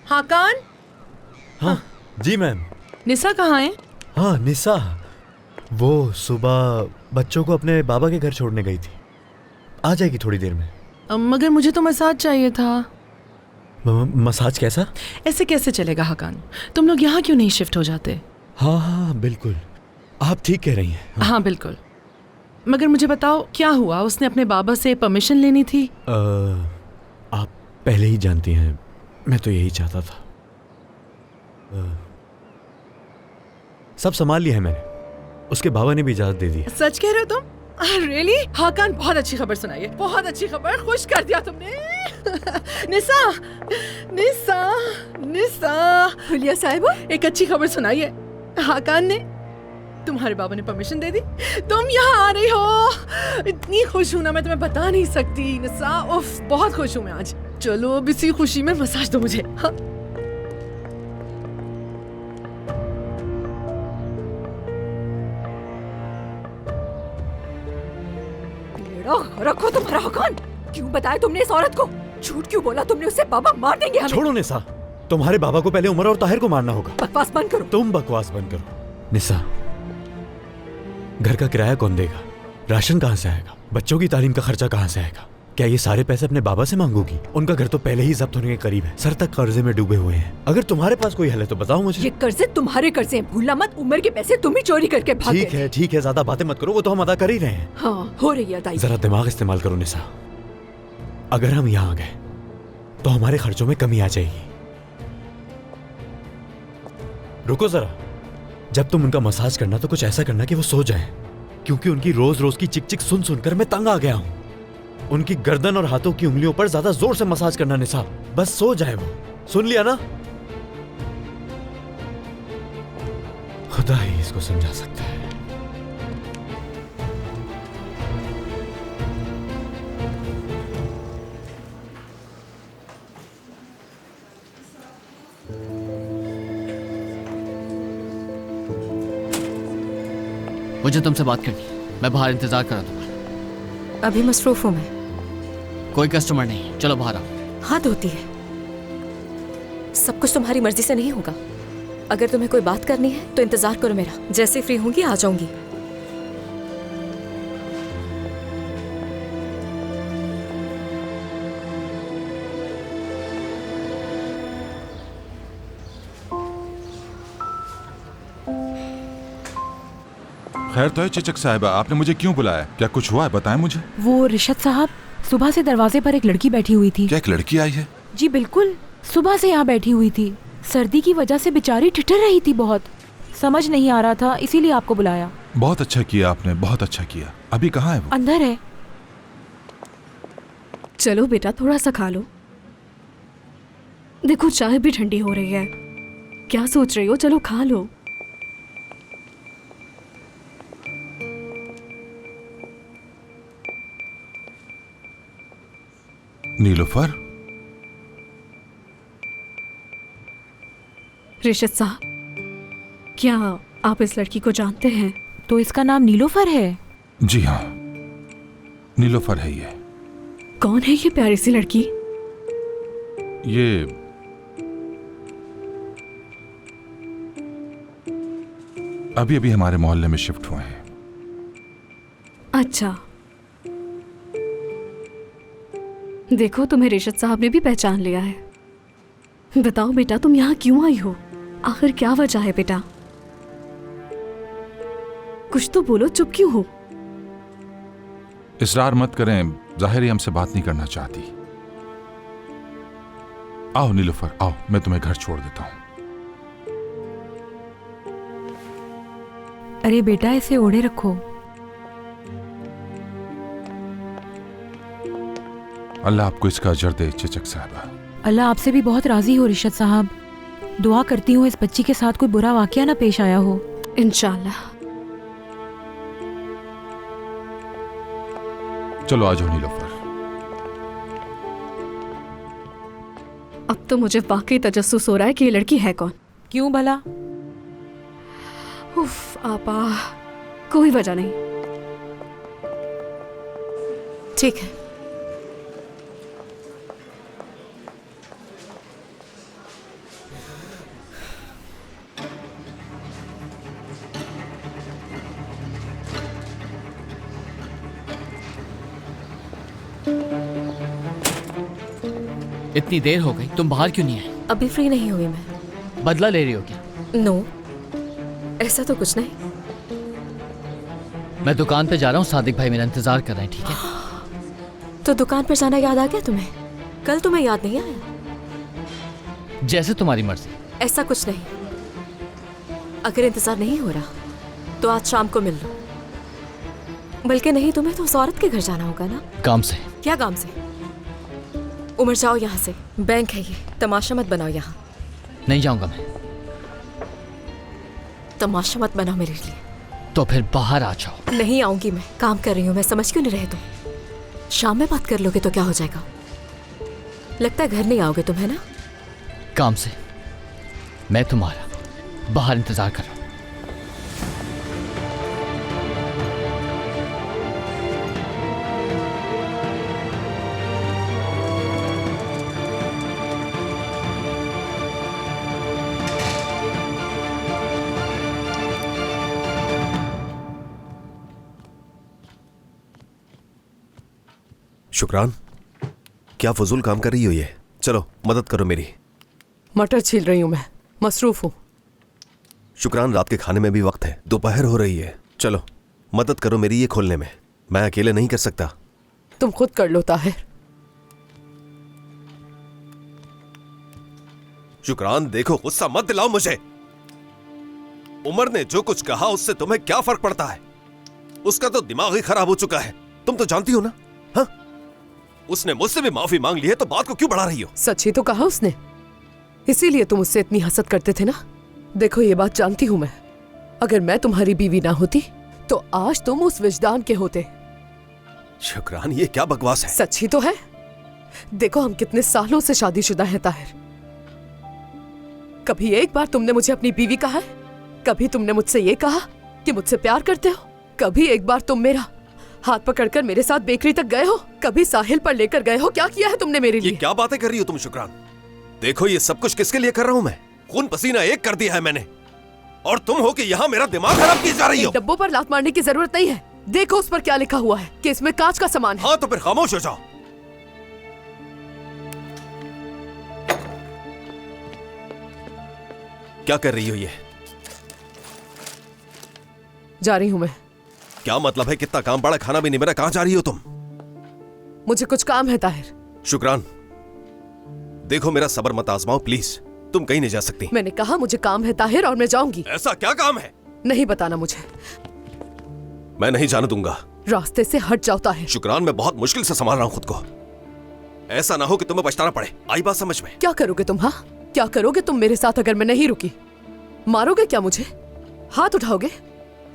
हाकान। हाँ जी मैम। निसा कहाँ है? हाँ निसा, वो सुबह बच्चों को अपने बाबा के घर छोड़ने गई थी, आ जाएगी थोड़ी देर में। मगर मुझे तो मसाज चाहिए था। मसाज कैसा? ऐसे कैसे चलेगा हाकान, तुम लोग यहाँ क्यों नहीं शिफ्ट हो जाते? हाँ हाँ बिल्कुल, आप ठीक कह रही हैं। हाँ बिल्कुल, मगर मुझे बताओ क्या हुआ? उसने अपने बाबा से परमिशन लेनी थी। आप पहले ही जानती हैं, मैं तो यही चाहता था। सब संभाल लिया है मैंने, उसके बाबा ने भी इजाजत दे दी। सच कह रहे हो तुम? रियली? हाकान बहुत अच्छी खबर सुनाई है, बहुत अच्छी खबर, खुश कर दिया तुमने। निसा निसा निसा, हुलिया साहिबा, एक अच्छी खबर सुनाई है। हाकान ने, तुम्हारे बाबा ने परमिशन दे दी, तुम यहाँ आ रही हो। इतनी खुश हूं ना मैं तुम्हें बता नहीं सकती निसा, उफ बहुत खुश हूं मैं आज। चलो अब इसी खुशी में मसाज दो मुझे। हाँ? रखो तुम्हारा हाकान। क्यों बताया तुमने इस औरत को? झूठ क्यों बोला तुमने उससे? बाबा मार देंगे हमें। छोड़ो निसा, तुम्हारे बाबा को पहले उमर और ताहिर को मारना होगा। बकवास बंद करो। तुम बकवास बंद करो। निसा, घर का किराया कौन देगा? राशन कहाँ से आएगा? बच्चों की तालीम का खर्चा कहाँ से आएगा? क्या ये सारे पैसे अपने बाबा से मांगोगी? उनका घर तो पहले ही जब्त होने के करीब है, सर तक कर्जे में डूबे हुए हैं। अगर तुम्हारे पास कोई हल है तो बताओ मुझे। ये कर्जे तुम्हारे कर्जे हैं, भूलना मत। उमर के पैसे तुम ही चोरी करके भाग गए। ठीक है, ज्यादा बातें मत करो, वो तो हम अदा कर ही रहे हैं। हाँ हो रही है अदाई। जरा दिमाग इस्तेमाल करो निसा, अगर हम यहाँ आ गए तो हमारे खर्चों में कमी आ जाएगी। रुको जरा, जब तुम उनका मसाज करना तो कुछ ऐसा करना कि वो सो जाएं, क्योंकि उनकी रोज रोज की चिक चिक सुन सुनकर मैं तंग आ गया हूं। उनकी गर्दन और हाथों की उंगलियों पर ज्यादा जोर से मसाज करना निसा, बस सो जाए वो। सुन लिया ना? खुदा ही इसको समझा सकता है। मुझे तुमसे बात करनी है, मैं बाहर इंतजार कर रहा हूँ। अभी मसरूफ हूँ मैं। कोई कस्टमर नहीं, चलो बाहर आओ। हाथ होती है, सब कुछ तुम्हारी मर्जी से नहीं होगा। अगर तुम्हें कोई बात करनी है तो इंतजार करो मेरा, जैसे फ्री होंगी आ जाऊंगी। खैर तो है चिचक साहिबा, आपने मुझे क्यों बुलाया? क्या कुछ हुआ है? बताएं मुझे। वो रिशत साहब, सुबह से दरवाजे पर एक लड़की बैठी हुई थी। क्या एक लड़की आई है? जी बिल्कुल, सुबह से यहाँ बैठी हुई थी। सर्दी की वजह से बेचारी ठिठुर रही थी बहुत, समझ नहीं आ रहा था, इसीलिए आपको बुलाया। बहुत अच्छा किया आपने, बहुत अच्छा किया। अभी कहाँ है वो? अंदर है। चलो बेटा थोड़ा सा खा लो, देखो चाय भी ठंडी हो रही है। क्या सोच रही हो? चलो खा लो। नीलोफर, रिशत साहब, क्या आप इस लड़की को जानते हैं? तो इसका नाम नीलोफर है? जी हाँ, नीलोफर है ये। कौन है ये प्यारी सी लड़की? ये अभी अभी हमारे मोहल्ले में शिफ्ट हुए हैं। अच्छा, देखो तुम्हें रिशत साहब ने भी पहचान लिया है। बताओ बेटा तुम यहाँ क्यों आई हो? आखिर क्या वजह है बेटा? कुछ तो बोलो, चुप क्यों हो? इसरार मत करें, जाहिर ही हमसे बात नहीं करना चाहती। आओ नीलोफर आओ, मैं तुम्हें घर छोड़ देता हूँ। अरे बेटा इसे ओढ़े रखो। अल्लाह आपको इसका अजर दे चिचक साहिबा। अल्लाह आपसे भी बहुत राजी हो रिशत साहब। दुआ करती हूँ इस बच्ची के साथ कोई बुरा वाकया ना पेश आया हो। इंशाल्लाह। चलो आ जाओ नीलोफर। अब तो मुझे वाकई तजस्सुस हो रहा है कि ये लड़की है कौन। क्यों भला? उफ आपा, कोई वजह नहीं। ठीक है, इतनी देर हो गई, तुम बाहर क्यों नहीं आए? अभी फ्री नहीं हुई मैं। बदला ले रही हो क्या? नो, ऐसा तो कुछ नहीं। मैं दुकान पे जा रहा हूँ, सादिक भाई मेरा इंतजार कर रहे हैं, ठीक है? तो दुकान पर जाना याद आ गया तुम्हें? कल तुम्हें याद नहीं आया? जैसे तुम्हारी मर्जी। ऐसा कुछ नहीं। अगर इंतजार नहीं हो रहा तो आज शाम को मिल लो। बल्कि नहीं, तुम्हें तो उस औरत के घर जाना होगा ना। काम से। क्या काम से? उमर जाओ यहाँ से, बैंक है ये, तमाशा मत बनाओ यहाँ। नहीं जाऊंगा मैं। तमाशा मत बनाओ मेरे लिए। तो फिर बाहर आ जाओ। नहीं आऊंगी मैं, काम कर रही हूँ मैं, समझ क्यों नहीं रहे तुम? शाम में बात कर लोगे तो क्या हो जाएगा? लगता है घर नहीं आओगे तुम, है ना? काम से। मैं तुम्हारा बाहर इंतजार कर रहा हूँ। शुक्रान, क्या फजूल काम कर रही हो ये? चलो मदद करो मेरी। मटर छील रही हूँ मैं, मसरूफ हूँ। शुक्रान, रात के खाने में भी वक्त है, दोपहर हो रही है। चलो मदद करो मेरी ये खोलने में, मैं अकेले नहीं कर सकता। तुम खुद कर लो ताहिर। शुक्रान देखो, गुस्सा मत दिलाओ मुझे। उमर ने जो कुछ कहा उससे तुम्हें क्या फर्क पड़ता है? उसका तो दिमाग ही खराब हो चुका है, तुम तो जानती हो ना। हाँ, उसने मुझसे भी माफी मांग ली है, तो बात को क्यों बढ़ा रही हो? सच ही तो कहा उसने, इसीलिए तुम उससे इतनी हसद करते थे ना। देखो ये बात जानती हूं मैं, अगर मैं तुम्हारी बीवी ना होती तो आज तुम उस विजदान के होते। शुक्रान, ये क्या बकवास है? सच ही तो है। देखो हम कितने सालों से शादीशुदा हैं ताहिर। कभी एक बार तुमने मुझे अपनी बीवी कहा है? कभी तुमने मुझसे ये कहा कि मुझसे प्यार करते हो? कभी एक बार तुम मेरा हाथ पकड़कर मेरे साथ बेकरी तक गए हो? कभी साहिल पर लेकर गए हो? क्या किया है तुमने मेरे लिए? ये क्या बातें कर रही हो तुम शुक्रान? देखो ये सब कुछ किसके लिए कर रहा हूं मैं? खून पसीना एक कर दिया है मैंने, और तुम हो कि यहाँ मेरा दिमाग खराब की जा रही हो। डब्बों पर लात मारने की जरूरत नहीं है। देखो उस पर क्या लिखा हुआ है कि इसमें कांच का सामान है। हाँ तो फिर खामोश हो जाओ। क्या कर रही हो ये? जा रही हूँ मैं। क्या मतलब है? कितना काम पड़ा, खाना भी नहीं मेरा। कहां जा रही हो तुम? मुझे कुछ काम है ताहिर। शुक्रान देखो, मेरा सब्र मत आजमाओ प्लीज, तुम कहीं नहीं जा सकती। मैंने कहा मुझे काम है ताहिर और मैं जाऊंगी। ऐसा क्या काम है? नहीं बताना मुझे। मैं नहीं जाने दूंगा। रास्ते से हट जाओ ताहिर। शुक्रान, मैं बहुत मुश्किल से संभाल रहा हूं खुद को। ऐसा ना हो कि तुम्हें पछताना पड़े। आई बात समझ में? क्या करोगे तुम? हाँ, क्या करोगे तुम मेरे साथ अगर मैं नहीं रुकी? मारोगे क्या मुझे? हाथ उठाओगे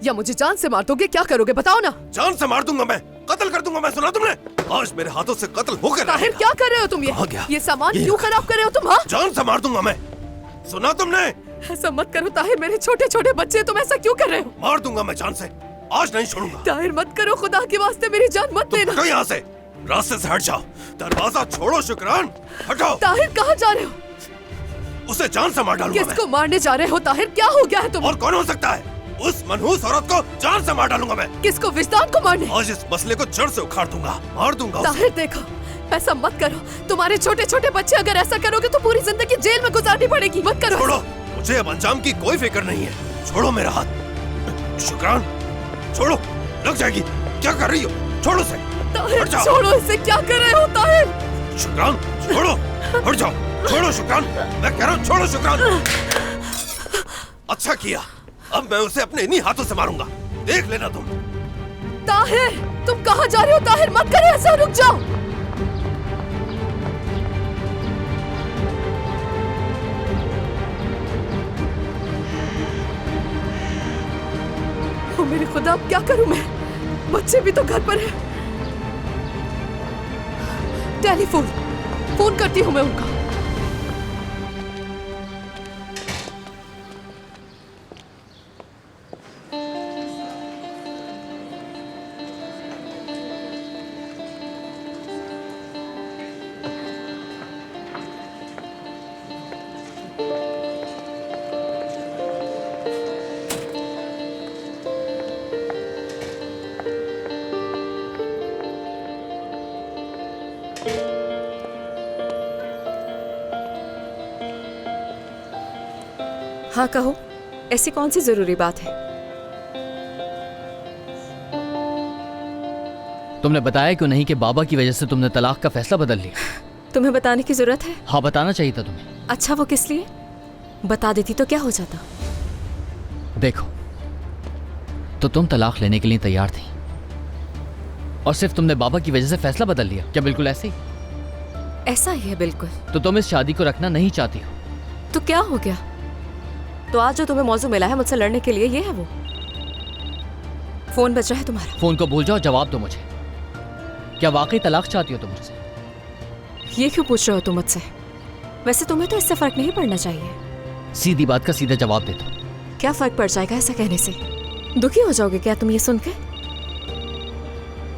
या मुझे जान से मार दोगे? क्या करोगे बताओ ना। जान से मार दूंगा मैं, कत्ल कर दूंगा मैं। सुना तुमने? आज मेरे हाथों से कत्ल होकर ताहिर क्या कर रहे हो तुम? कहाँ गया? ये सामान ये क्यों खराब कर रहे हो तुम? हाँ, जान से मार दूंगा मैं। सुना तुमने? ऐसा मत करो ताहिर, मेरे छोटे छोटे बच्चे, तुम ऐसा क्यों कर रहे हो? मार दूंगा मैं जान से, आज नहीं छोड़ूंगा। ताहिर मत करो, खुदा के वास्ते मेरी जान मत लेना। हटो यहाँ से, रास्ते से हट जाओ। दरवाजा छोड़ो शुक्रान, हटो। ताहिर कहाँ जा रहे हो? उसे जान से मार डालूंगा मैं। किसको मारने जा रहे हो ताहिर? क्या हो गया है तुम? और कौन हो सकता है? उस मनहूस औरत को जान से मार डालूंगा मैं। किसको? विजदान को मारने? आज इस मसले को जड़ से उखाड़ दूंगा, मार दूंगा उसे। ताहिर देखो, ऐसा मत करो। तुम्हारे छोटे छोटे बच्चे, अगर ऐसा करोगे तो पूरी जिंदगी जेल में गुजारनी पड़ेगी। मत करो। छोड़ो मुझे, अब अंजाम की कोई फिक्र नहीं है। छोड़ो मेरा हाथ। शुक्रान छोड़ो, लग जाएगी। क्या कर रही हो? छोड़ो उसे। ताहिर हट जाओ। छोड़ो इसे, क्या कर रहे हो ताहिर? शुक्रान छोड़ो, हट जाओ। छोड़ो शुक्रान, मैं कह रहा हूँ छोड़ो शुक्रान। अच्छा किया, अब मैं उसे अपने इन्हीं हाथों से मारूंगा, देख लेना तुम। ताहिर तुम कहाँ जा रहे हो? ताहिर मत करे ऐसा, रुक जाओ। ओ मेरे खुदा, अब क्या करूं मैं? बच्चे भी तो घर पर हैं। टेलीफोन, फोन करती हूँ मैं उनका। हाँ कहो, ऐसी कौन सी जरूरी बात है? तुमने बताया क्यों नहीं कि बाबा की वजह से तुमने तलाक का फैसला बदल लिया? तुम्हें बताने की जरूरत है? हाँ, बताना चाहिए था तुम्हें। अच्छा, वो किस लिए? बता देती तो क्या हो जाता? देखो, तो तुम तलाक लेने के लिए तैयार थी और सिर्फ तुमने बाबा की वजह से फैसला बदल लिया। क्या बिल्कुल ऐसे ही? ऐसा ही है बिल्कुल। तो तुम इस शादी को रखना नहीं चाहती हो? तो क्या हो गया? तो आज जो तुम्हें मौजू मिला है मुझसे लड़ने के लिए, ये है वो? फोन बज रहा है तुम्हारा। फोन को भूल जाओ, जवाब दो मुझे। क्या वाकई तलाक चाहती हो तुम मुझसे? ये क्यों पूछ रहे हो तुम मुझसे? वैसे तुम्हें तो इससे फर्क नहीं पड़ना चाहिए। सीधी बात का सीधा जवाब दे दो। क्या फर्क पड़ जाएगा ऐसा कहने से? दुखी हो जाओगे क्या तुम ये सुन के?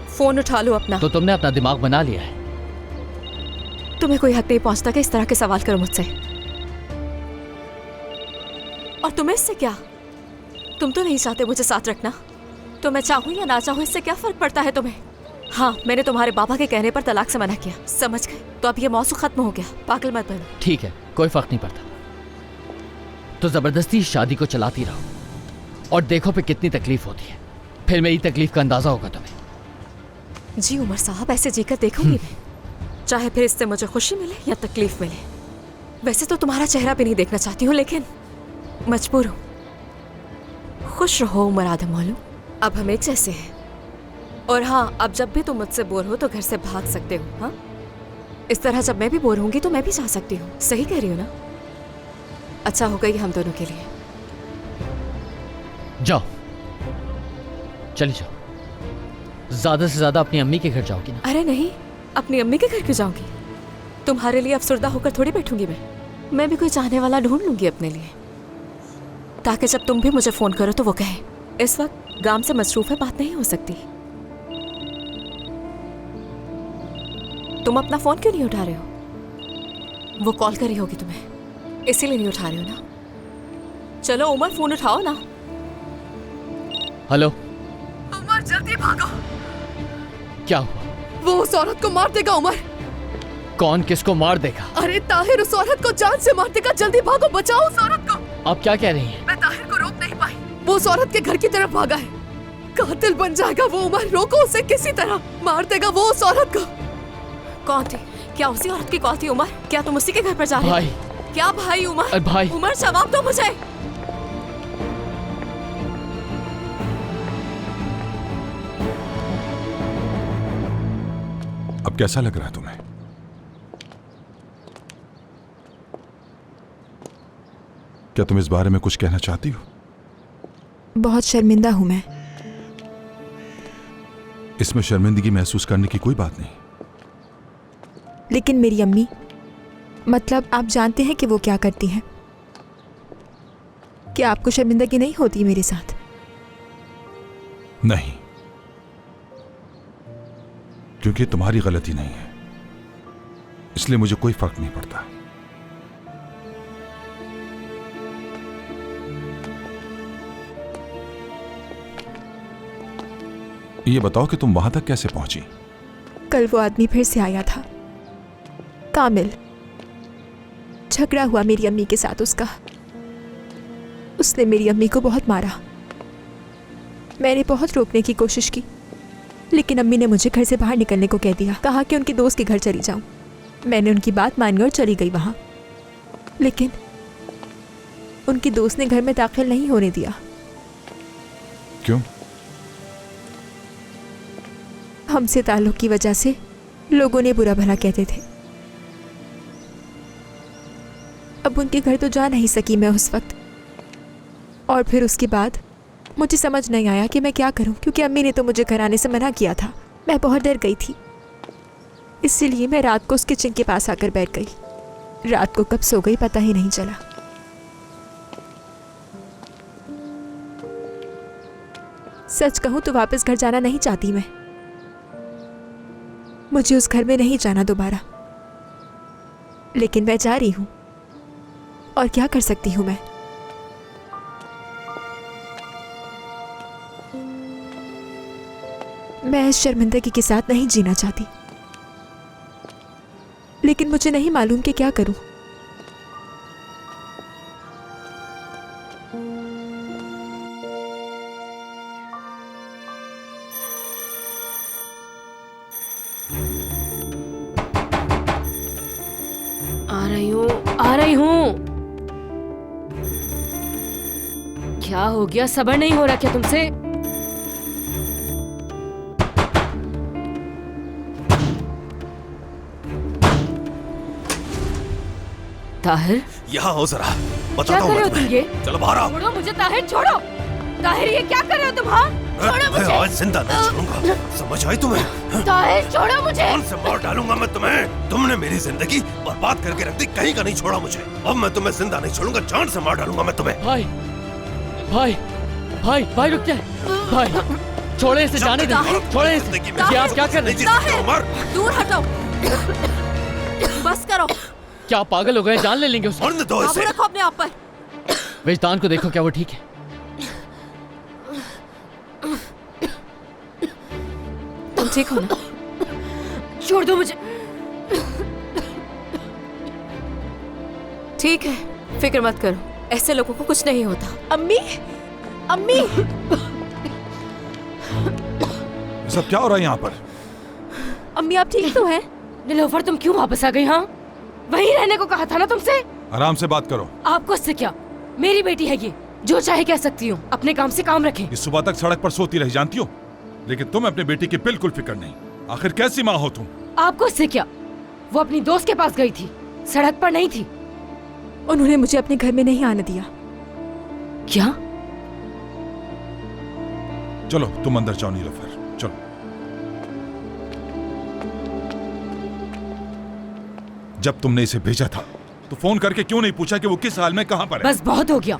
फोन उठा लो अपना। तो तुमने अपना दिमाग बना लिया है? तुम्हें कोई हक नहीं पहुंचता कि इस तरह के सवाल करो मुझसे। और तुम्हें इससे क्या? तुम तो नहीं चाहते मुझे साथ रखना, तो मैं चाहूं या ना चाहूं इससे क्या फर्क पड़ता है तुम्हें? हाँ, मैंने तुम्हारे बाबा के कहने पर तलाक से मना किया, समझ गए? तो अब ये मौसू खत्म हो गया, पागल मत बनो। ठीक है, कोई फर्क नहीं पड़ता। तो जबरदस्ती इस शादी को चलाती रहो और देखो पे कितनी तकलीफ होती है, फिर मेरी तकलीफ का अंदाजा होगा तुम्हें। जी उमर साहब, ऐसे जीकर देखूंगी मैं, चाहे फिर इससे मुझे खुशी मिले या तकलीफ मिले। वैसे तो तुम्हारा चेहरा भी नहीं देखना चाहती हूँ, लेकिन मजबूर हूँ। खुश रहो उमर आदम मौलू, अब हम एक जैसे हैं। और हाँ, अब जब भी तुम मुझसे बोर हो तो घर से भाग सकते हो। हाँ, इस तरह जब मैं भी बोर होंगी तो मैं भी जा सकती हूँ। सही कह रही हूँ ना? अच्छा होगा ये हम दोनों के लिए। जाओ, चली जाओ। ज्यादा से ज्यादा अपनी अम्मी के घर जाओगी ना? अरे नहीं, अपनी अम्मी के घर क्यों जाऊंगी? तुम्हारे लिए अफसरदा होकर थोड़ी बैठूंगी मैं भी कोई चाहने वाला ढूंढ लूंगी अपने लिए, ताकि जब तुम भी मुझे फोन करो तो वो कहे इस वक्त गांव से मसरूफ है, बात नहीं हो सकती। तुम अपना फोन क्यों नहीं उठा रहे हो? वो कॉल करी होगी तुम्हें, इसीलिए नहीं उठा रहे हो ना? चलो उमर, फोन उठाओ ना। हेलो उमर, जल्दी भागो। क्या हुआ? वो उस औरत को मार देगा उमर। कौन किसको मार देगा? अरे ताहिर उस औरत को जान से मार देगा, जल्दी भागो, बचाओ उस औरत को। आप क्या कह रही हैं? मैं ताहिर को रोक नहीं पाई, वो उस औरत के घर की तरफ भागा है। कातिल बन जाएगा वो उमर, रोको उसे किसी तरह, मार देगा वो उस औरत को। कौन थी? क्या उसी औरत की कॉल थी उमर? क्या तुम उसी के घर पर जा रहे हो? भाई। क्या भाई उमर? अरे भाई। उमर, जवाब दो मुझे। अब कैसा लग रहा है तुम्हें? क्या तुम इस बारे में कुछ कहना चाहती हो? बहुत शर्मिंदा हूँ मैं। इसमें शर्मिंदगी महसूस करने की कोई बात नहीं। लेकिन मेरी अम्मी, मतलब आप जानते हैं कि वो क्या करती हैं? क्या आपको शर्मिंदगी नहीं होती मेरे साथ? नहीं, क्योंकि तुम्हारी गलती नहीं है, इसलिए मुझे कोई फर्क नहीं पड़ता। ये बताओ कि तुम वहां तक कैसे पहुंची? कल वो आदमी फिर से आया था, कामिल। झगड़ा हुआ मेरी अम्मी के साथ उसका। उसने मेरी अम्मी को बहुत मारा। मैंने बहुत रोकने की कोशिश की, लेकिन अम्मी ने मुझे घर से बाहर निकलने को कह दिया। कहा कि उनकी दोस्त के घर चली जाऊं। मैंने उनकी बात मानकर चली गई वहां, लेकिन उनकी दोस्त ने घर में दाखिल नहीं होने दिया। क्यों? हमसे ताल्लुक की वजह से लोगों ने बुरा भला कहते थे। अब उनके घर तो जा नहीं सकी मैं उस वक्त, और फिर उसके बाद मुझे समझ नहीं आया कि मैं क्या करूं, क्योंकि अम्मी ने तो मुझे घर आने से मना किया था। मैं बहुत डर गई थी, इसलिए मैं रात को उस किचन के पास आकर बैठ गई। रात को कब सो गई पता ही नहीं चला। सच कहूं तो वापस घर जाना नहीं चाहती मैं। मुझे उस घर में नहीं जाना दोबारा, लेकिन मैं जा रही हूं, और क्या कर सकती हूं मैं? मैं इस शर्मिंदगी के साथ नहीं जीना चाहती, लेकिन मुझे नहीं मालूम कि क्या करूं। आ रही हूँ, आ रही हूँ। क्या हो गया? सब्र नहीं हो रहा क्या तुमसे? ताहिर, यहाँ आओ जरा, क्या बताता कर हूँ रहे हो मैं तुम? तुम्हें। ये चलो बाहर आओ। छोड़ो मुझे ताहिर, छोड़ो। ताहिर, ये क्या कर रहे हो तुम? हाँ, छोड़ो मैं मुझे। आज जिंदा नहीं छोड़ूंगा, समझ आई तुम्हें? ताहिर, छोड़ो मुझे। जान से मार डालूंगा मैं तुम्हें। तुमने मेरी जिंदगी बर्बाद करके रख दी, कहीं का नहीं छोड़ा मुझे। अब मैं तुम्हें जिंदा नहीं छोड़ूंगा, जान से मार डालूंगा मैं तुम्हें। भाई भाई भाई भाई रुक जाए भाई, छोड़े इसे, जाने दे, छोड़े इसे। ये आप क्या कर रहे हैं? उमर, दूर हटो। बस करो। क्या आप पागल हो गए? जान ले लेंगे उसे। मरने दो काबू इसे। रखो अपने आप पर। विजदान को देखो, क्या वो ठीक है? तुम ठीक हो ना? छोड़ दो मुझे। ठीक है, फिक्र मत करो, ऐसे लोगों को कुछ नहीं होता। अम्मी, अम्मी, सब क्या हो रहा है यहाँ पर? अम्मी आप ठीक तो हैं? नीलोफर, तुम क्यों वापस आ गई? हाँ, वहीं रहने को कहा था ना तुमसे। आराम से बात करो। आपको इससे क्या? मेरी बेटी है ये, जो चाहे कह सकती हूँ। अपने काम से काम रखें। इस सुबह तक सड़क पर सोती रही, जानती हो, लेकिन तुम अपने बेटी की बिल्कुल फिक्र नहीं। आखिर कैसी माँ हो तुम? आपको इससे क्या? वो अपनी दोस्त के पास गई थी, सड़क पर नहीं थी। उन्होंने मुझे अपने घर में नहीं आने दिया। क्या? चलो तुम अंदर जाओ नीलोफर, चलो। जब तुमने इसे भेजा था तो फोन करके क्यों नहीं पूछा कि वो किस हाल में, कहाँ पर है? बस बहुत हो गया।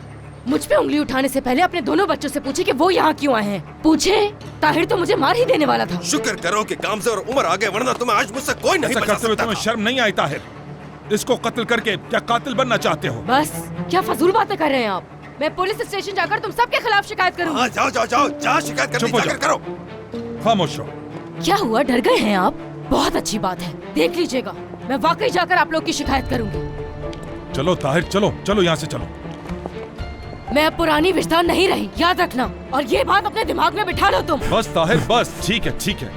मुझ पे उंगली उठाने से पहले अपने दोनों बच्चों से पूछे कि वो यहाँ क्यों आए हैं। पूछे, ताहिर तो मुझे मार ही देने वाला था। शुक्र करो कि काम से और उम्र आ गए, वरना तुम्हें आज मुझसे कोई नहीं ऐसा बचा करते हुए सकता तुम्हें था। शर्म नहीं आई ताहिर? इसको कत्ल करके क्या कातिल बनना चाहते हो? बस, क्या फजूल बातें कर रहे हैं आप? मैं पुलिस स्टेशन जाकर तुम सबके खिलाफ शिकायत करूंगी। हाँ, जाओ जाओ जाओ, जहाँ शिकायत करनी चुप हो जाकर जाओ। करो। खामोश रहो। क्या हुआ, डर गए हैं आप? बहुत अच्छी बात है, देख लीजिएगा, मैं वाकई जाकर आप लोग की शिकायत करूंगी। चलो ताहिर, चलो चलो, यहाँ से चलो। मैं अब पुरानी विजदान नहीं रही, याद रखना, और ये बात अपने दिमाग में बिठा लो तुम। बस ताहिर, बस, ठीक है ठीक है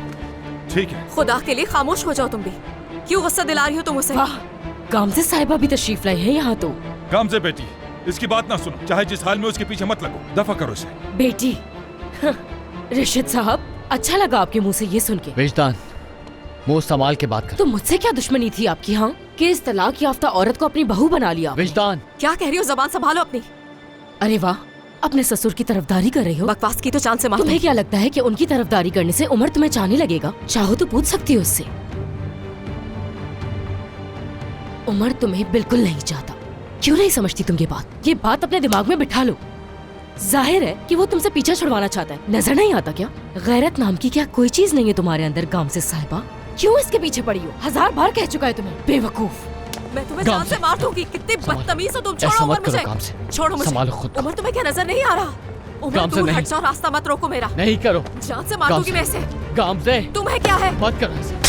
ठीक है। खुदा के लिए खामोश हो जाओ तुम भी। क्यों गुस्सा दिला रही हो तुम उसे? वाह, गामजे साहिबा भी तशरीफ लाई है यहाँ तो। गामजे बेटी, इसकी बात ना सुनो, चाहे जिस हाल में उसके पीछे मत लगो, दफा करो इसे। बेटी, रिशिद साहब, अच्छा लगा आपके मुंह से ये सुन के। विजदान, मुंह संभाल के बात कर। तो मुझसे क्या दुश्मनी थी आपकी? हाँ, कि इस तलाक याफ्ता औरत को अपनी बहू बना लिया। विजदान, क्या कह रही हो? जबान संभालो अपनी। अरे वाह, अपने ससुर की तरफदारी कर रही हो। बकवास की तो जान से मार तुम्हें क्या लगता है कि उनकी तरफदारी करने से उमर तुम्हें चाहने लगेगा? चाहो तो पूछ सकती हो उससे। उमर तुम्हें बिल्कुल नहीं चाहता। क्यों नहीं समझती तुम ये बात अपने दिमाग में बिठा लो। जाहिर है कि वो तुमसे पीछा छुड़वाना चाहता है। नजर नहीं आता क्या? गैरत नाम की क्या कोई चीज नहीं है तुम्हारे अंदर गामजे साहिबा? क्यों इसके पीछे पड़ी हो? 1000 बार कह चुका है तुम्हें, बेवकूफ। मैं तुम्हें जान से मार दूंगी। कितनी बदतमीज हो तुम। छोड़ो ऐसा उमर मत करो मुझे। गामजे। छोड़ो मुझे। संभालो खुद को। उमर, तुम्हें क्या नजर नहीं आ रहा? उमर, गामजे दूर नहीं। हट जाओ, रास्ता मत रोको मेरा। नहीं करो। जान से मार दूंगी मैं इसे। गामजे, तुम्हें क्या है? मत करो ऐसे।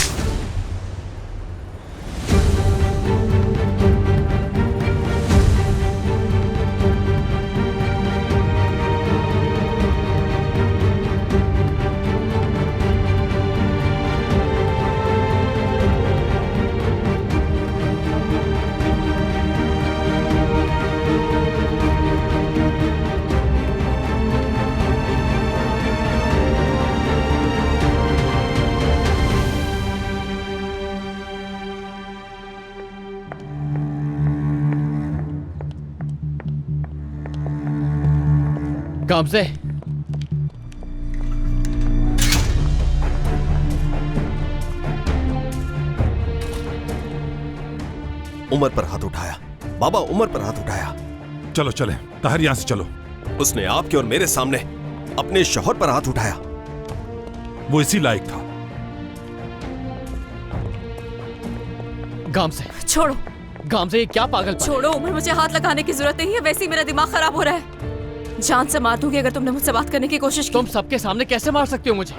गामजे, उमर पर हाथ उठाया, बाबा उमर पर हाथ उठाया। चलो चले ताहिर, यहाँ से चलो। उसने आपके और मेरे सामने अपने शौहर पर हाथ उठाया। वो इसी लायक था। गामजे, छोड़ो गामजे, ये क्या पागल? छोड़ो उमर, मुझे हाथ लगाने की जरूरत नहीं है। वैसे ही मेरा दिमाग खराब हो रहा है। जान से मार दूंगी अगर तुमने मुझसे बात करने की कोशिश की। तुम सबके सामने कैसे मार सकती हो मुझे?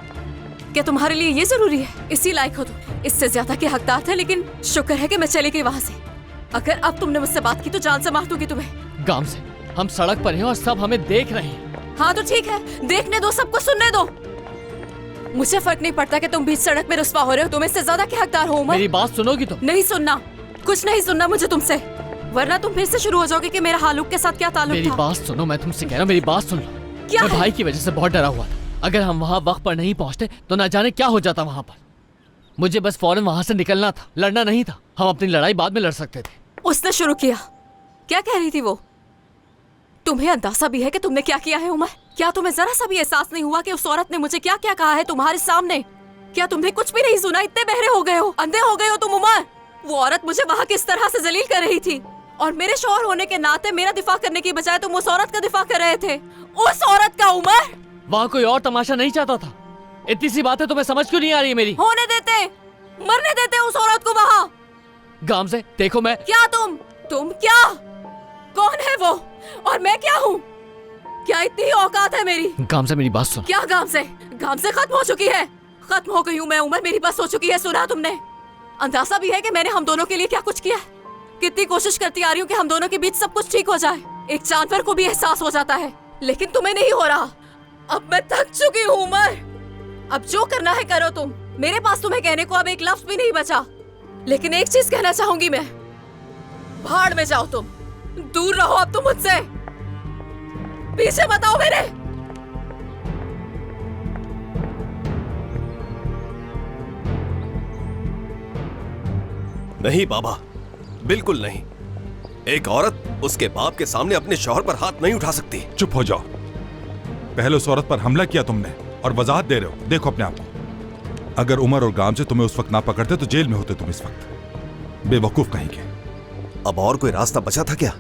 क्या तुम्हारे लिए ये जरूरी है? इसी लायक हो तुम। इससे ज्यादा के हकदार थे, लेकिन शुक्र है कि मैं चली गई वहाँ से। अगर अब तुमने मुझसे बात की तो जान से मार दूंगी तुम्हें। गामजे, हम सड़क पर हैं और सब हमें देख रहे हैं। हाँ तो ठीक है, देखने दो, सबको सुनने दो। मुझे फर्क नहीं पड़ता कि तुम बीच सड़क में रुस्वा हो रहे हो। तुम इससे ज्यादा के हकदार हो उमर। मेरी बात सुनोगी तुम? नहीं सुनना। कुछ नहीं सुनना मुझे तुमसे, वरना तुम फिर से शुरू हो जाओगे कि मेरा हालूक के साथ क्या ताल्लुक मेरी था। बात सुनो, मैं तुमसे कह रहा हूँ मेरी बात सुन लो। क्या मैं है? भाई की वजह से बहुत डरा हुआ था। अगर हम वहाँ वक्त पर नहीं पहुँचते तो ना जाने क्या हो जाता वहाँ पर। मुझे बस फौरन वहाँ से निकलना था, लड़ना नहीं था। हम अपनी लड़ाई बाद में लड़ सकते थे। उसने शुरू किया। क्या कह रही थी वो? तुम्हें अंदाजा भी है कि तुमने क्या किया है उमर? क्या तुम्हें जरा सा भी एहसास नहीं हुआ कि उस औरत ने मुझे क्या क्या कहा है तुम्हारे सामने? क्या तुमने कुछ भी नहीं सुना? इतने बहरे हो गए हो, अंधे हो गए हो तुम उमर। वो औरत मुझे वहाँ किस तरह से जलील कर रही थी, और मेरे शौहर होने के नाते मेरा दिफा करने की बजाय तुम उस औरत का दिफा कर रहे थे। उस औरत का उमर। वहाँ कोई और तमाशा नहीं चाहता था। इतनी सी बात है तुम्हें समझ क्यों नहीं आ रही है मेरी? होने देते, मरने देते उस औरत को वहाँ। गामज़े देखो मैं क्या तुम क्या? कौन है वो और मैं क्या हूँ? क्या इतनी औकात है मेरी? गामज़े मेरी बात सुन। क्या गामज़े? गामज़े खत्म हो चुकी है, खत्म हो गई हूँ मैं उमर। मेरी बस हो चुकी है। सुना तुमने? अंदाजा भी है कि मैंने हम दोनों के लिए क्या कुछ किया है। कितनी कोशिश करती आ रही हूँ कि हम दोनों के बीच सब कुछ ठीक हो जाए। एक जानवर को भी एहसास हो जाता है, लेकिन तुम्हें नहीं हो रहा। अब मैं थक चुकी हूँ उमर। अब जो करना है करो तुम। मेरे पास तुम्हें कहने को अब एक लफ्ज भी नहीं बचा। लेकिन एक चीज कहना चाहूंगी मैं, भाड़ में जाओ तुम, दूर रहो अब तुम मुझसे। पीछे बताओ मेरे। नहीं बाबा, बिल्कुल नहीं। एक औरत उसके बाप के सामने अपने शौहर पर हाथ नहीं उठा सकती। चुप हो जाओ। पहले उस औरत पर हमला किया तुमने और वजाहत दे रहे हो। देखो अपने आप को। अगर उमर और गामज़े तुम्हें उस वक्त ना पकड़ते तो जेल में होते तुम इस वक्त। बेवकूफ कहीं के। अब और कोई रास्ता बचा था क्या?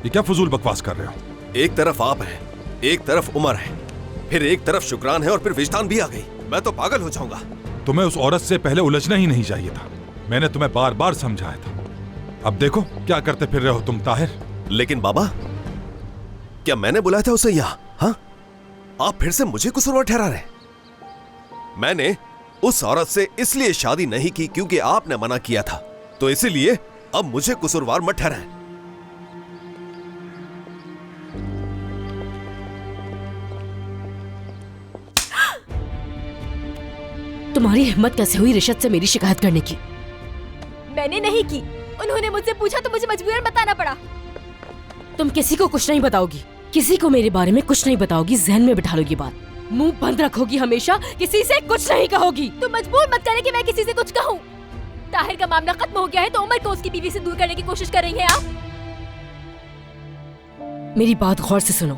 ये क्या फजूल बकवास कर रहे हो? एक तरफ आप हैं, एक तरफ उमर है, फिर एक तरफ शुक्रान है, और फिर विजदान भी आ गई। मैं तो पागल हो जाऊंगा। तुम्हें उस औरत से पहले उलझना ही नहीं चाहिए था। मैंने तुम्हें बार बार समझाया था। अब देखो क्या करते फिर रहे हो तुम ताहिर। लेकिन बाबा, क्या मैंने बुलाया था उसे यहाँ? हाँ, आप फिर से मुझे कसूरवार ठहरा रहे। मैंने उस औरत से इसलिए शादी नहीं की क्योंकि आपने मना किया था, तो इसीलिए अब मुझे कसूरवार मत ठहराएं। तुम्हारी हिम्मत कैसे हुई रिशत से मेरी शिकायत करने की? मैंने नहीं की, उन्होंने मुझसे पूछा तो मुझे मजबूरन बताना पड़ा। तुम किसी को कुछ नहीं बताओगी, किसी को मेरे बारे में कुछ नहीं बताओगी। जहन में बिठा लो ये बात। मुंह बंद रखोगी हमेशा, किसी से कुछ नहीं कहोगी। तुम मजबूर मत करे कि मैं किसी से कुछ कहूँ। ताहिर का मामला खत्म हो गया है तो उमर को उसकी बीवी से दूर करने की कोशिश कर रही हैं आप। मेरी बात गौर से सुनो।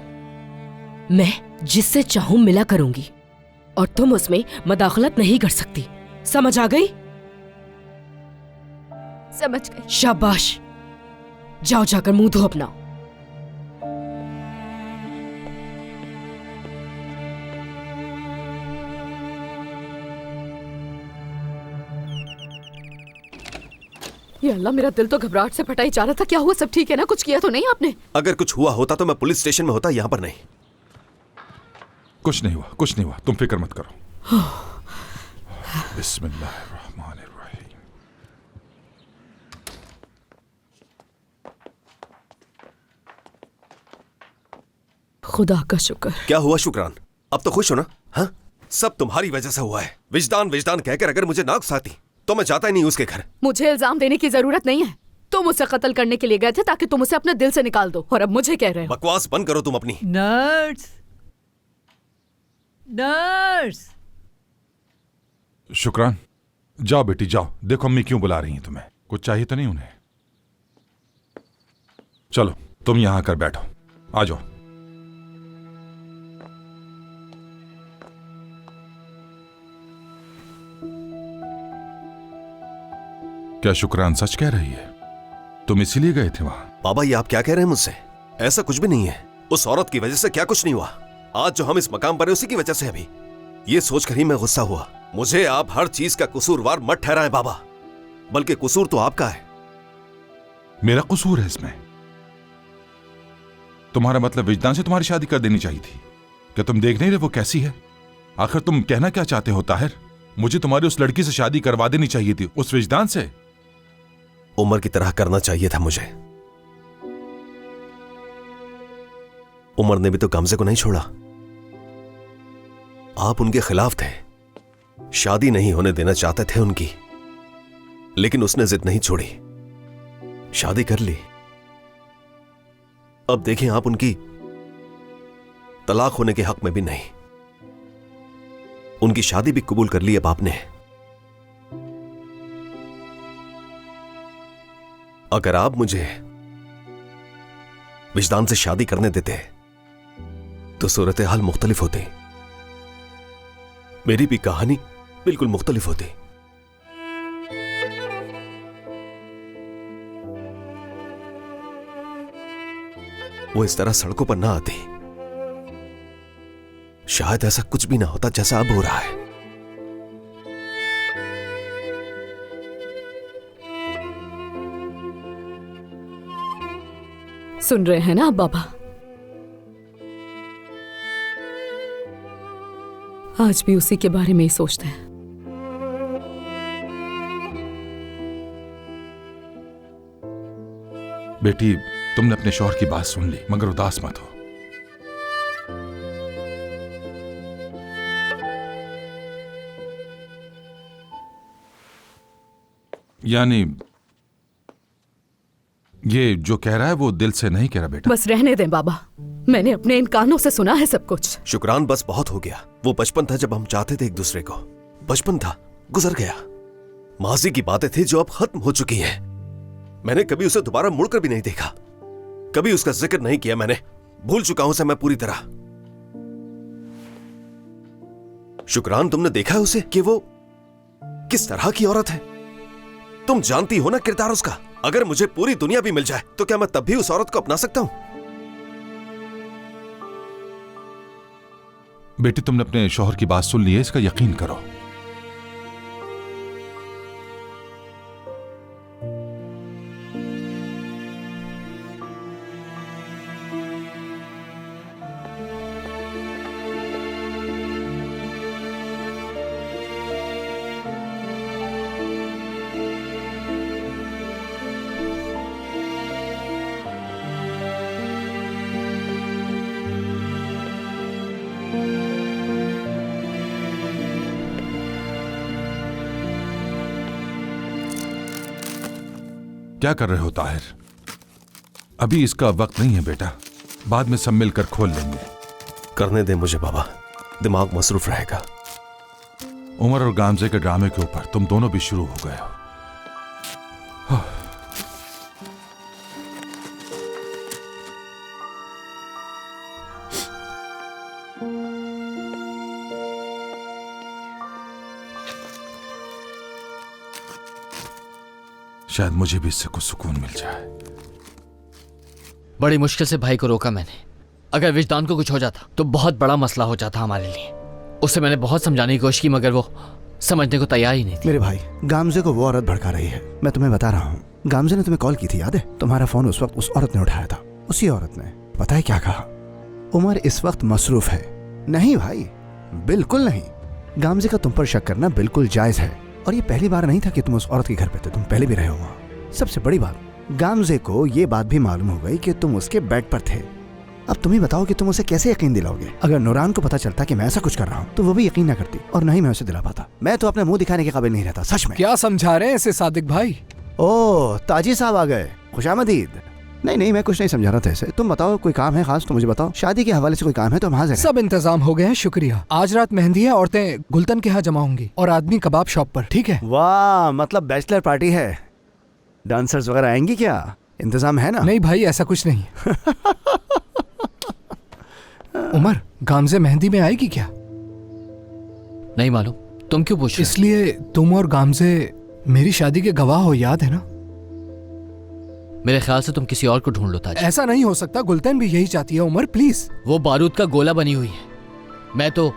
मैं जिससे चाहूं मिला करूंगी और तुम उसमें मदाखलत नहीं कर सकती। समझ आ गई? समझ गई। शाबाश, जाओ जाकर मुंह धो अपना। ये अल्लाह, मेरा दिल तो घबराहट से फटा ही जा रहा था। क्या हुआ? सब ठीक है ना? कुछ किया तो नहीं आपने? अगर कुछ हुआ होता तो मैं पुलिस स्टेशन में होता, यहाँ पर नहीं। कुछ नहीं हुआ, कुछ नहीं हुआ। तुम फिक्र मत करो। बिस्मिल्लाहिर्रहमानिर्रहीम। खुदा का शुक्र। क्या हुआ शुक्रान? अब तो खुश हो ना? हाँ, सब तुम्हारी वजह से हुआ है। विजदान विजदान कहकर अगर मुझे ना उकसाती तो मैं जाता ही नहीं उसके घर। मुझे इल्जाम देने की जरूरत नहीं है। तुम उसे कत्ल करने के लिए गए थे ताकि तुम उसे अपने दिल से निकाल दो, और अब मुझे कह रहे हो। बकवास बंद करो तुम अपनी। Nurse, nurse. शुक्रान, जाओ बेटी जाओ। देखो अम्मी क्यों बुला रही हैं तुम्हें। कुछ चाहिए तो नहीं उन्हें? चलो तुम यहां आकर बैठो। आ जाओ। क्या शुक्रान सच कह रही है? तुम इसीलिए गए थे वहां? बाबा, ये आप क्या कह रहे हैं मुझसे? ऐसा कुछ भी नहीं है। उस औरत की वजह से क्या कुछ नहीं हुआ। आज जो हम इस मकाम पर हैं उसी की वजह से। अभी ये सोचकर ही मैं गुस्सा हुआ। मुझे आप हर चीज का कसूरवार मत ठहराएं बाबा, बल्कि कसूर तो आपका है। मेरा कसूर है इसमें? तुम्हारा मतलब विजदान से तुम्हारी शादी कर देनी चाहिए थी। क्या तुम देख नहीं रहे वो कैसी है? आखिर तुम कहना क्या चाहते हो ताहिर? मुझे तुम्हारी उस लड़की से शादी करवा देनी चाहिए थी, उस विजदान से। उमर की तरह करना चाहिए था मुझे। उमर ने भी तो गामज़े को नहीं छोड़ा। आप उनके खिलाफ थे, शादी नहीं होने देना चाहते थे उनकी। लेकिन उसने जिद नहीं छोड़ी, शादी कर ली। अब देखें, आप उनकी तलाक होने के हक में भी नहीं, उनकी शादी भी कबूल कर ली अब आपने। अगर आप मुझे विजदान से शादी करने देते तो सूरत हाल मुख्तलिफ होती, मेरी भी कहानी बिल्कुल मुख्तलिफ होती। वो इस तरह सड़कों पर ना आती, शायद ऐसा कुछ भी ना होता जैसा अब हो रहा है। सुन रहे हैं ना आप बाबा? आज भी उसी के बारे में ही सोचते हैं। बेटी, तुमने अपने शौहर की बात सुन ली, मगर उदास मत हो। यानी ये जो कह रहा है वो दिल से नहीं कह रहा बेटा। बस रहने दें बाबा, मैंने अपने इन कानों से सुना है सब कुछ। शुक्रान, बस बहुत हो गया। वो बचपन था जब हम चाहते थे एक दूसरे को। बचपन था, गुजर गया। माजी की बातें थी जो अब खत्म हो चुकी हैं। मैंने कभी उसे दोबारा मुड़कर भी नहीं देखा, कभी उसका जिक्र नहीं किया मैंने। भूल चुका हूं उसे मैं पूरी तरह। शुक्रान, तुमने देखा है उसे कि वो किस तरह की औरत है? तुम जानती हो ना किरदार उसका। अगर मुझे पूरी दुनिया भी मिल जाए तो क्या मैं तब भी उस औरत को अपना सकता हूं? बेटी, तुमने अपने शौहर की बात सुन ली है, इसका यकीन करो। क्या कर रहे हो ताहिर? अभी इसका वक्त नहीं है बेटा, बाद में सब मिलकर खोल लेंगे। करने दे मुझे बाबा, दिमाग मसरूफ रहेगा। उमर और गामजे के ड्रामे के ऊपर तुम दोनों भी शुरू हो गए हो। शायद मुझे भी इससे कुछ सुकून मिल जाए। बड़ी मुश्किल से भाई को रोका मैंने। अगर विजदान को कुछ हो जाता तो बहुत बड़ा मसला हो जाता हमारे लिए। उसे मैंने बहुत समझाने की कोशिश की, मगर वो समझने को तैयार ही नहीं थी। मेरे भाई, गामजे को वो औरत भड़का रही है। मैं तुम्हें बता रहा हूँ, गामजे ने तुम्हें कॉल की थी, याद है? तुम्हारा फोन उस वक्त उस औरत ने उठाया था। उसी औरत ने पता है क्या कहा? उमर इस वक्त मसरूफ है। नहीं भाई, बिल्कुल नहीं। गामजे का तुम पर शक करना बिल्कुल जायज है। और ये पहली बार नहीं था कि तुम उस औरत के घर पे थे, तुम पहले भी रहे हो वहाँ। सबसे बड़ी बात, गामजे को ये बात भी मालूम हो गई कि तुम उसके बेड पर थे। अब तुम ही बताओ कि तुम उसे कैसे यकीन दिलाओगे? अगर नूरान को पता चलता कि मैं ऐसा कुछ कर रहा हूँ तो वो भी यकीन ना करती, और न ही मैं उसे दिला पाता। मैं तो अपने मुंह दिखाने के काबिल नहीं रहता, सच में। क्या समझा रहे हैं इसे सादिक भाई? ओह, ताजी साहब आ गए, खुशामदीद। नहीं, मैं कुछ नहीं समझा रहा था इसे। तुम बताओ, कोई काम है खास तो मुझे बताओ। शादी के हवाले से कोई काम है तो हम हाजिर हैं। सब इंतजाम हो गया है, शुक्रिया। आज रात मेहंदी है, औरतें गुलतन के यहाँ जमा होंगी और आदमी कबाब शॉप पर, ठीक है? वाह, मतलब बैचलर पार्टी है। डांसर्स वगैरह आएंगी क्या? इंतजाम है ना? नहीं भाई, ऐसा कुछ नहीं। उमर, गामजे मेहंदी में आएगी क्या? नहीं मालूम, तुम क्यों पूछ रहे हो? इसलिए तुम और गामजे मेरी शादी के गवाह हो, याद है ना? मेरे ख्याल से तुम किसी और को ढूंढ लो ताज। ऐसा नहीं हो सकता, गुलतन भी यही चाहती है। उमर प्लीज। वो बारूद का गोला बनी हुई है, मैं तो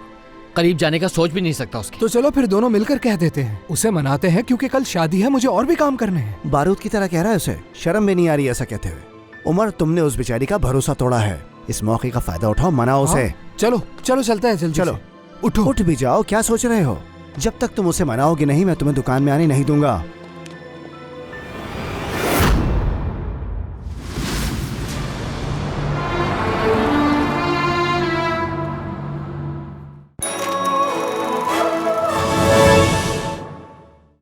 करीब जाने का सोच भी नहीं सकता उसकी। तो चलो फिर दोनों मिलकर कह देते हैं, उसे मनाते हैं, क्योंकि कल शादी है, मुझे और भी काम करने हैं। बारूद की तरह कह रहा है उसे, शर्म भी नहीं आ रही ऐसा कहते हुए। उमर, तुमने उस बेचारी का भरोसा तोड़ा है, इस मौके का फायदा उठाओ, मनाओ उसे। चलो चलते हैं जल्दी। चलो उठो। उठ भी जाओ, क्या सोच रहे हो? जब तक तुम उसे मनाओगे नहीं, मैं तुम्हें दुकान में आने नहीं दूंगा।